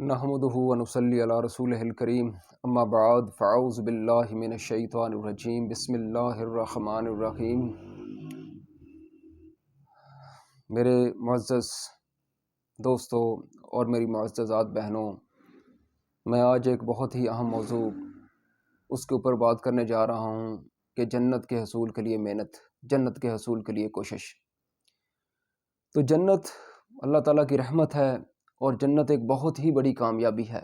نحمدہ ونصلی علی رسولہ الکریم اما بعد فاعوذ باللہ من الشیطان الرجیم بسم اللہ الرحمن الرحیم۔ میرے معزز دوستوں اور میری معززات بہنوں، میں آج ایک بہت ہی اہم موضوع اس کے اوپر بات کرنے جا رہا ہوں کہ جنت کے حصول کے لیے محنت، جنت کے حصول کے لیے کوشش۔ تو جنت اللہ تعالیٰ کی رحمت ہے اور جنت ایک بہت ہی بڑی کامیابی ہے۔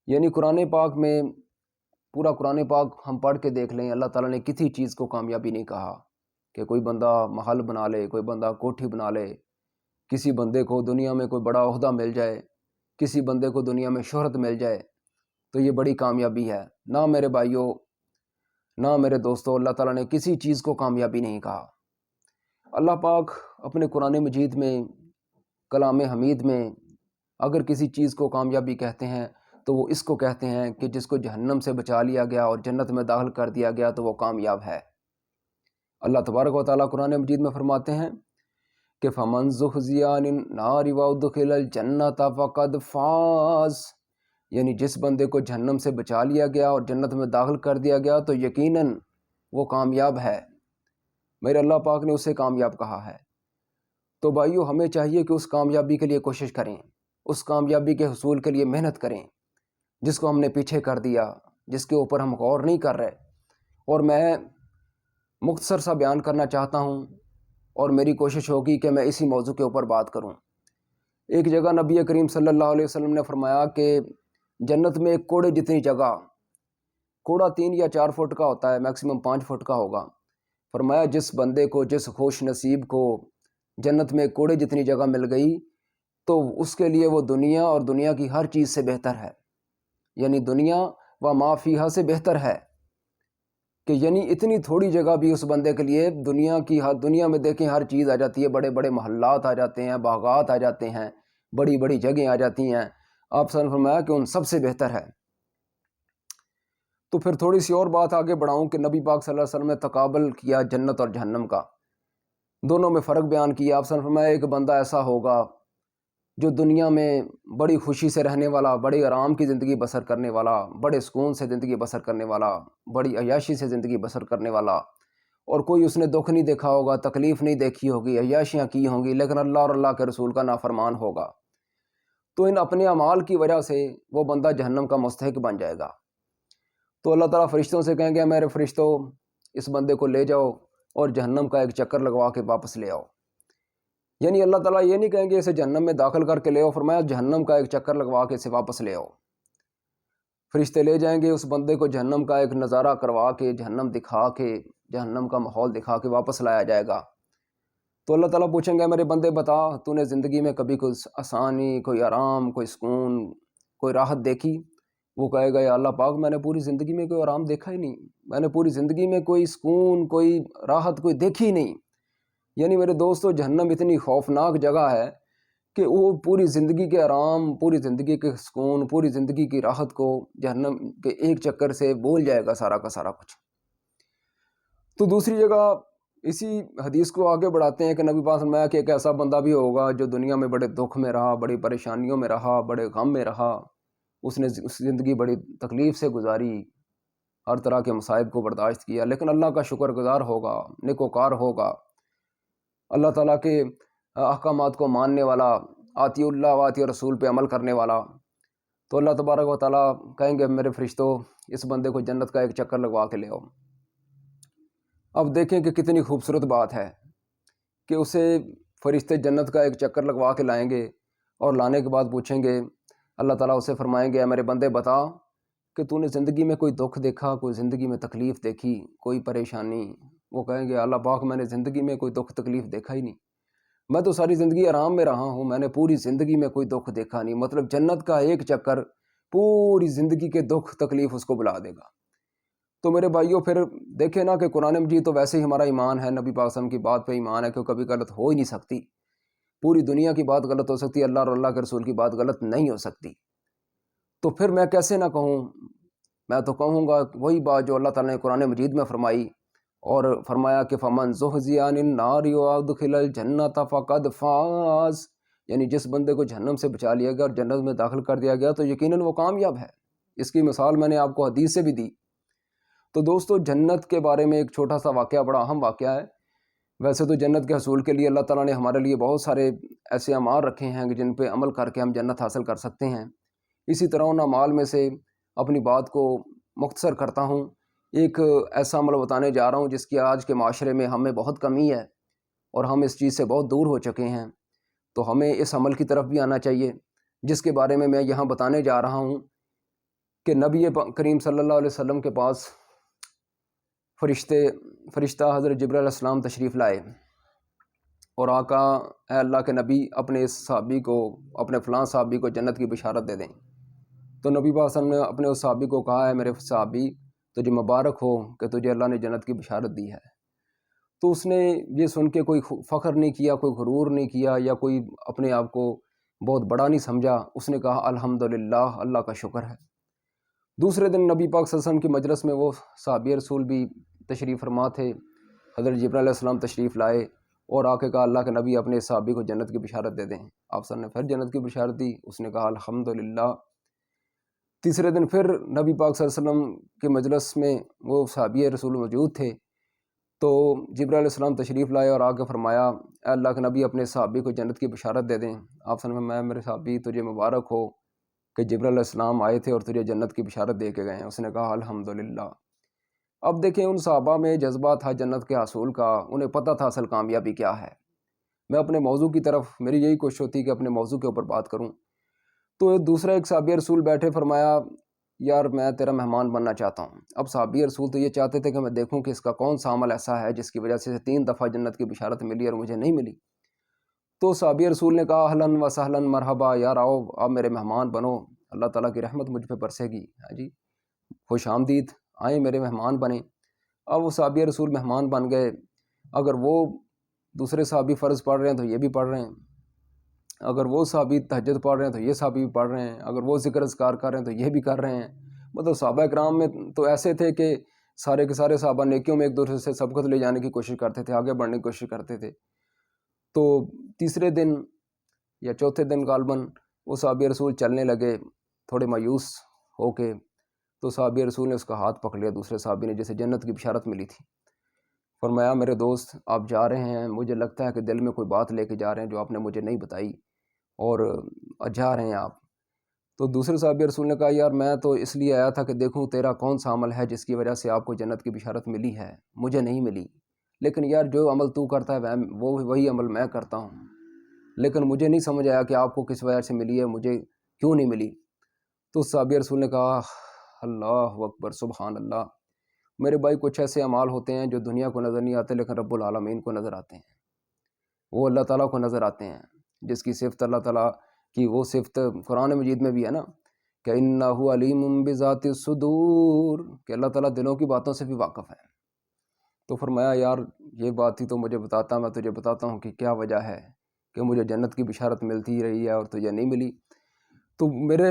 یعنی قرآن پاک میں، پورا قرآن پاک ہم پڑھ کے دیکھ لیں، اللہ تعالیٰ نے کسی چیز کو کامیابی نہیں کہا کہ کوئی بندہ محل بنا لے، کوئی بندہ کوٹھی بنا لے، کسی بندے کو دنیا میں کوئی بڑا عہدہ مل جائے، کسی بندے کو دنیا میں شہرت مل جائے تو یہ بڑی کامیابی ہے۔ نہ میرے بھائیوں، نہ میرے دوستوں، اللہ تعالیٰ نے کسی چیز کو کامیابی نہیں کہا۔ اللہ پاک اپنے قرآن مجید میں، کلام حمید میں اگر کسی چیز کو کامیابی کہتے ہیں تو وہ اس کو کہتے ہیں کہ جس کو جہنم سے بچا لیا گیا اور جنت میں داخل کر دیا گیا تو وہ کامیاب ہے۔ اللہ تبارک و تعالیٰ قرآن مجید میں فرماتے ہیں کہ فَمَنْ زُحْزِحَ عَنِ النَّارِ وَأُدْخِلَ الْجَنَّةَ فَقَدْ فَازَ، یعنی جس بندے کو جہنم سے بچا لیا گیا اور جنت میں داخل کر دیا گیا تو یقیناً وہ کامیاب ہے۔ میرے اللہ پاک نے اسے کامیاب کہا ہے۔ تو بھائیو، ہمیں چاہیے کہ اس کامیابی کے لیے کوشش کریں، اس کامیابی کے حصول کے لیے محنت کریں جس کو ہم نے پیچھے کر دیا، جس کے اوپر ہم غور نہیں کر رہے۔ اور میں مختصر سا بیان کرنا چاہتا ہوں اور میری کوشش ہوگی کہ میں اسی موضوع کے اوپر بات کروں۔ ایک جگہ نبی کریم صلی اللہ علیہ وسلم نے فرمایا کہ جنت میں ایک کوڑے جتنی جگہ، کوڑا 3 یا 4 فٹ کا ہوتا ہے، میکسیمم 5 فٹ کا ہوگا، فرمایا جس بندے کو، جس خوش نصیب کو جنت میں کوڑے جتنی جگہ مل گئی تو اس کے لیے وہ دنیا اور دنیا کی ہر چیز سے بہتر ہے۔ یعنی دنیا و ما فیہا سے بہتر ہے کہ یعنی اتنی تھوڑی جگہ بھی اس بندے کے لیے، دنیا میں دیکھیں ہر چیز آ جاتی ہے، بڑے بڑے محلات آ جاتے ہیں، باغات آ جاتے ہیں، بڑی بڑی جگہیں آ جاتی ہیں، آپ نے فرمایا کہ ان سب سے بہتر ہے۔ تو پھر تھوڑی سی اور بات آگے بڑھاؤں کہ نبی پاک صلی اللہ علیہ وسلم نے تقابل کیا جنت اور جہنم کا، دونوں میں فرق بیان کیا۔ آپ نے فرمایا ایک بندہ ایسا ہوگا جو دنیا میں بڑی خوشی سے رہنے والا، بڑے آرام کی زندگی بسر کرنے والا، بڑے سکون سے زندگی بسر کرنے والا، بڑی عیاشی سے زندگی بسر کرنے والا، اور کوئی اس نے دکھ نہیں دیکھا ہوگا، تکلیف نہیں دیکھی ہوگی، عیاشیاں کی ہوں گی، لیکن اللہ اور اللہ کے رسول کا نافرمان ہوگا، تو ان اپنے اعمال کی وجہ سے وہ بندہ جہنم کا مستحق بن جائے گا۔ تو اللہ تعالیٰ فرشتوں سے کہیں گے میرے فرشتوں، اس بندے کو لے جاؤ اور جہنم کا ایک چکر لگوا کے واپس لے آؤ۔ یعنی اللہ تعالیٰ یہ نہیں کہیں گے اسے جہنم میں داخل کر کے لے آؤ، فرمایا جہنم کا ایک چکر لگوا کے اسے واپس لے آؤ۔ فرشتے لے جائیں گے اس بندے کو، جہنم کا ایک نظارہ کروا کے، جہنم دکھا کے، جہنم کا ماحول دکھا کے واپس لایا جائے گا۔ تو اللہ تعالیٰ پوچھیں گے میرے بندے بتا، تو نے زندگی میں کبھی کوئی آسانی، کوئی آرام، کوئی سکون، کوئی راحت دیکھی؟ وہ کہے گا یا اللہ پاک، میں نے پوری زندگی میں کوئی آرام دیکھا ہی نہیں، میں نے پوری زندگی میں کوئی سکون، کوئی راحت کوئی دیکھی ہی نہیں۔ یعنی میرے دوستو، جہنم اتنی خوفناک جگہ ہے کہ وہ پوری زندگی کے آرام، پوری زندگی کے سکون، پوری زندگی کی راحت کو جہنم کے ایک چکر سے بھول جائے گا سارا کا سارا کچھ۔ تو دوسری جگہ اسی حدیث کو آگے بڑھاتے ہیں کہ نبی پاک نے فرمایا کہ ایک ایسا بندہ بھی ہوگا جو دنیا میں بڑے دکھ میں رہا، بڑی پریشانیوں میں رہا، بڑے غم میں رہا، اس نے زندگی بڑی تکلیف سے گزاری، ہر طرح کے مصائب کو برداشت کیا، لیکن اللہ کا شکر گزار ہوگا، نیکوکار ہوگا، اللہ تعالیٰ کے احکامات کو ماننے والا، آتی اللہ و آتی رسول پہ عمل کرنے والا۔ تو اللہ تبارک و تعالیٰ کہیں گے میرے فرشتوں، اس بندے کو جنت کا ایک چکر لگوا کے لے آؤ۔ اب دیکھیں کہ کتنی خوبصورت بات ہے کہ اسے فرشتے جنت کا ایک چکر لگوا کے لائیں گے، اور لانے کے بعد پوچھیں گے، اللہ تعالیٰ اسے فرمائیں گے میرے بندے بتا کہ تو نے زندگی میں کوئی دکھ دیکھا، کوئی زندگی میں تکلیف دیکھی، کوئی پریشانی؟ وہ کہیں گے اللہ پاک، میں نے زندگی میں کوئی دکھ تکلیف دیکھا ہی نہیں، میں تو ساری زندگی آرام میں رہا ہوں، میں نے پوری زندگی میں کوئی دکھ دیکھا نہیں۔ مطلب جنت کا ایک چکر پوری زندگی کے دکھ تکلیف اس کو بلا دے گا۔ تو میرے بھائیوں، پھر دیکھیں نا کہ قرآن مجید تو ویسے ہی ہمارا ایمان ہے، نبی پاک صلی اللہ علیہ وسلم کی بات پہ ایمان ہے کہ کبھی غلط ہو ہی نہیں سکتی، پوری دنیا کی بات غلط ہو سکتی ہے، اللہ اور اللہ کے رسول کی بات غلط نہیں ہو سکتی۔ تو پھر میں کیسے نہ کہوں؟ میں تو کہوں گا وہی بات جو اللہ تعالیٰ نے قرآن مجید میں فرمائی، اور فرمایا کہ فَمَنْ زُحْزِحَ عَنِ النَّارِ وَأُدْخِلَ الْجَنَّةَ فَقَدْ فَازَ، یعنی جس بندے کو جہنم سے بچا لیا گیا اور جنت میں داخل کر دیا گیا تو یقیناً وہ کامیاب ہے۔ اس کی مثال میں نے آپ کو حدیث سے بھی دی۔ تو دوستو جنت کے بارے میں ایک چھوٹا سا واقعہ بڑا اہم واقعہ ہے۔ ویسے تو جنت کے حصول کے لیے اللہ تعالیٰ نے ہمارے لیے بہت سارے ایسے اعمال رکھے ہیں کہ جن پہ عمل کر کے ہم جنت حاصل کر سکتے ہیں۔ اسی طرح ان اعمال میں سے اپنی بات کو مختصر کرتا ہوں۔ ایک ایسا عمل بتانے جا رہا ہوں جس کی آج کے معاشرے میں ہمیں بہت کمی ہے اور ہم اس چیز سے بہت دور ہو چکے ہیں، تو ہمیں اس عمل کی طرف بھی آنا چاہیے، جس کے بارے میں یہاں بتانے جا رہا ہوں کہ نبی کریم صلی اللہ علیہ وسلم کے پاس فرشتہ حضرت جبرائیل علیہ السلام تشریف لائے اور آقا اے اللہ کے نبی اپنے اس صحابی کو، اپنے فلاں صحابی کو جنت کی بشارت دے دیں۔ تو نبی پاک صلی اللہ علیہ وسلم نے اپنے اس صحابی کو کہا ہے میرے صحابی تجھے مبارک ہو کہ تجھے اللہ نے جنت کی بشارت دی ہے۔ تو اس نے یہ سن کے کوئی فخر نہیں کیا، کوئی غرور نہیں کیا یا کوئی اپنے آپ کو بہت بڑا نہیں سمجھا، اس نے کہا الحمدللہ، اللہ کا شکر ہے۔ دوسرے دن نبی پاک صلی اللہ علیہ وسلم کی مجلس میں وہ صحابی رسول بھی تشریف فرما تھے، حضرت جبرائیل علیہ السلام تشریف لائے اور آ کے کہا اللہ کے نبی اپنے صحابی کو جنت کی بشارت دے دیں۔ آپ صلی اللہ علیہ وسلم نے پھر جنت کی بشارت دی، اس نے کہا الحمدللہ۔ تیسرے دن پھر نبی پاک صلی اللہ علیہ وسلم کے مجلس میں وہ صحابی رسول موجود تھے، تو جبرائیل علیہ السلام تشریف لائے اور آ کے فرمایا اے اللہ کے نبی اپنے صحابی کو جنت کی بشارت دے دیں۔ آپ صلی اللہ علیہ وسلم میں میرے صحابی تجھے مبارک ہو کہ جبرائیل علیہ السلام آئے تھے اور تجھے جنت کی بشارت دے کے گئے ہیں۔ اس نے کہا الحمدللہ۔ اب دیکھیں ان صحابہ میں جذبہ تھا جنت کے حصول کا، انہیں پتہ تھا اصل کامیابی کیا ہے۔ میں اپنے موضوع کی طرف، میری یہی کوشش ہوتی کہ اپنے موضوع کے اوپر بات کروں۔ تو دوسرا ایک صحابی رسول بیٹھے، فرمایا یار میں تیرا مہمان بننا چاہتا ہوں۔ اب صحابی رسول تو یہ چاہتے تھے کہ میں دیکھوں کہ اس کا کون سا عمل ایسا ہے جس کی وجہ سے 3 دفعہ جنت کی بشارت ملی اور مجھے نہیں ملی۔ تو صحابی رسول نے کہا اہلاً و سہلاً مرحبا، یار آؤ آپ میرے مہمان بنو، اللہ تعالیٰ کی رحمت مجھ پہ برسے گی، ہاں جی خوش آمدید، آئیں میرے مہمان بنیں۔ اب وہ صحابی رسول مہمان بن گئے۔ اگر وہ دوسرے صحابی فرض پڑھ رہے ہیں تو یہ بھی پڑھ رہے ہیں، اگر وہ صحابی تہجد پڑھ رہے ہیں تو یہ صحابی بھی پڑھ رہے ہیں، اگر وہ ذکر اذکار کر رہے ہیں تو یہ بھی کر رہے ہیں۔ مطلب صحابہ کرام میں تو ایسے تھے کہ سارے کے سارے صحابہ نیکیوں میں ایک دوسرے سے سبقت لے جانے کی کوشش کرتے تھے، آگے بڑھنے کی کوشش کرتے تھے۔ تو تیسرے دن یا چوتھے دن غالباً وہ صحابی رسول چلنے لگے تھوڑے مایوس ہو کے، تو صحابی رسول نے اس کا ہاتھ پکڑ لیا، دوسرے صحابی نے جسے جنت کی بشارت ملی تھی۔ فرمایا میرے دوست آپ جا رہے ہیں، مجھے لگتا ہے کہ دل میں کوئی بات لے کے جا رہے ہیں جو آپ نے مجھے نہیں بتائی اور جا رہے ہیں آپ۔ تو دوسرے صحابی رسول نے کہا یار میں تو اس لیے آیا تھا کہ دیکھوں تیرا کون سا عمل ہے جس کی وجہ سے آپ کو جنت کی بشارت ملی ہے، مجھے نہیں ملی، لیکن یار جو عمل تو کرتا ہے وہ وہی عمل میں کرتا ہوں، لیکن مجھے نہیں سمجھ آیا کہ آپ کو کس وجہ سے ملی ہے، مجھے کیوں نہیں ملی۔ تو صحابی رسول نے کہا اللہ اکبر سبحان اللہ، میرے بھائی کچھ ایسے اعمال ہوتے ہیں جو دنیا کو نظر نہیں آتے لیکن رب العالمین کو نظر آتے ہیں، وہ اللہ تعالیٰ کو نظر آتے ہیں، جس کی صفت اللہ تعالیٰ کی وہ صفت قرآن مجید میں بھی ہے نا کہ انہ علیم بذات الصدور، کہ اللہ تعالیٰ دلوں کی باتوں سے بھی واقف ہے۔ تو فرمایا یار یہ بات ہی تو مجھے بتاتا، میں تجھے بتاتا ہوں کہ کیا وجہ ہے کہ مجھے جنت کی بشارت ملتی رہی ہے اور تجھے نہیں ملی۔ تو میرے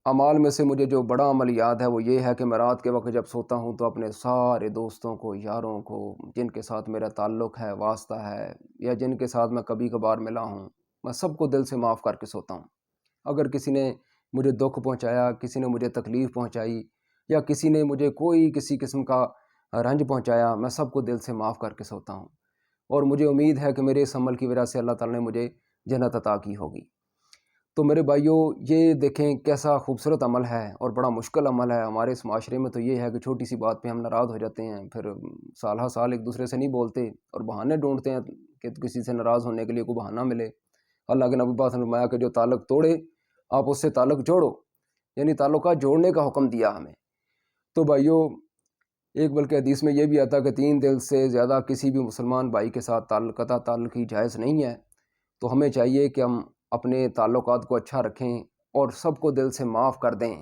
اعمال میں سے مجھے جو بڑا عمل یاد ہے وہ یہ ہے کہ میں رات کے وقت جب سوتا ہوں تو اپنے سارے دوستوں کو، یاروں کو، جن کے ساتھ میرا تعلق ہے، واسطہ ہے، یا جن کے ساتھ میں کبھی کبھار ملا ہوں، میں سب کو دل سے معاف کر کے سوتا ہوں۔ اگر کسی نے مجھے دکھ پہنچایا، کسی نے مجھے تکلیف پہنچائی، یا کسی نے مجھے کوئی کسی قسم کا رنج پہنچایا، میں سب کو دل سے معاف کر کے سوتا ہوں، اور مجھے امید ہے کہ میرے اس عمل کی وجہ سے اللہ تعالیٰ نے مجھے جنت عطا کی ہوگی۔ تو میرے بھائیوں یہ دیکھیں کیسا خوبصورت عمل ہے اور بڑا مشکل عمل ہے۔ ہمارے اس معاشرے میں تو یہ ہے کہ چھوٹی سی بات پہ ہم ناراض ہو جاتے ہیں، پھر سالہ سال ایک دوسرے سے نہیں بولتے اور بہانے ڈھونڈتے ہیں کہ کسی سے ناراض ہونے کے لیے کوئی بہانہ ملے۔ اللہ کے نبی پاک نے فرمایا کہ جو تعلق توڑے آپ اس سے تعلق جوڑو، یعنی تعلقات جوڑنے کا حکم دیا ہمیں۔ تو بھائیوں ایک بلکہ حدیث میں یہ بھی آتا کہ 3 دل سے زیادہ کسی بھی مسلمان بھائی کے ساتھ قطع تعلقی جائز نہیں ہے۔ تو ہمیں چاہیے کہ ہم اپنے تعلقات کو اچھا رکھیں اور سب کو دل سے معاف کر دیں۔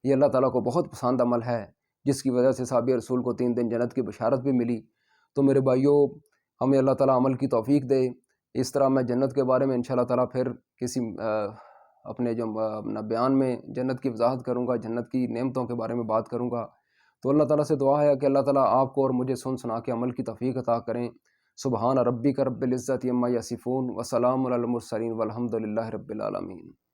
یہ اللہ تعالیٰ کو بہت پسند عمل ہے جس کی وجہ سے صحابہ رسول کو 3 دن جنت کی بشارت بھی ملی۔ تو میرے بھائیوں ہمیں اللہ تعالیٰ عمل کی توفیق دے۔ اس طرح میں جنت کے بارے میں انشاءاللہ تعالیٰ پھر کسی اپنے جو اپنا بیان میں جنت کی وضاحت کروں گا، جنت کی نعمتوں کے بارے میں بات کروں گا۔ تو اللہ تعالیٰ سے دعا ہے کہ اللہ تعالیٰ آپ کو اور مجھے سنا کے عمل کی توفیق عطا کریں۔ سبحان ربک رب العزت عما یصفون وسلام علی المرسلین والحمد للہ رب العالمین۔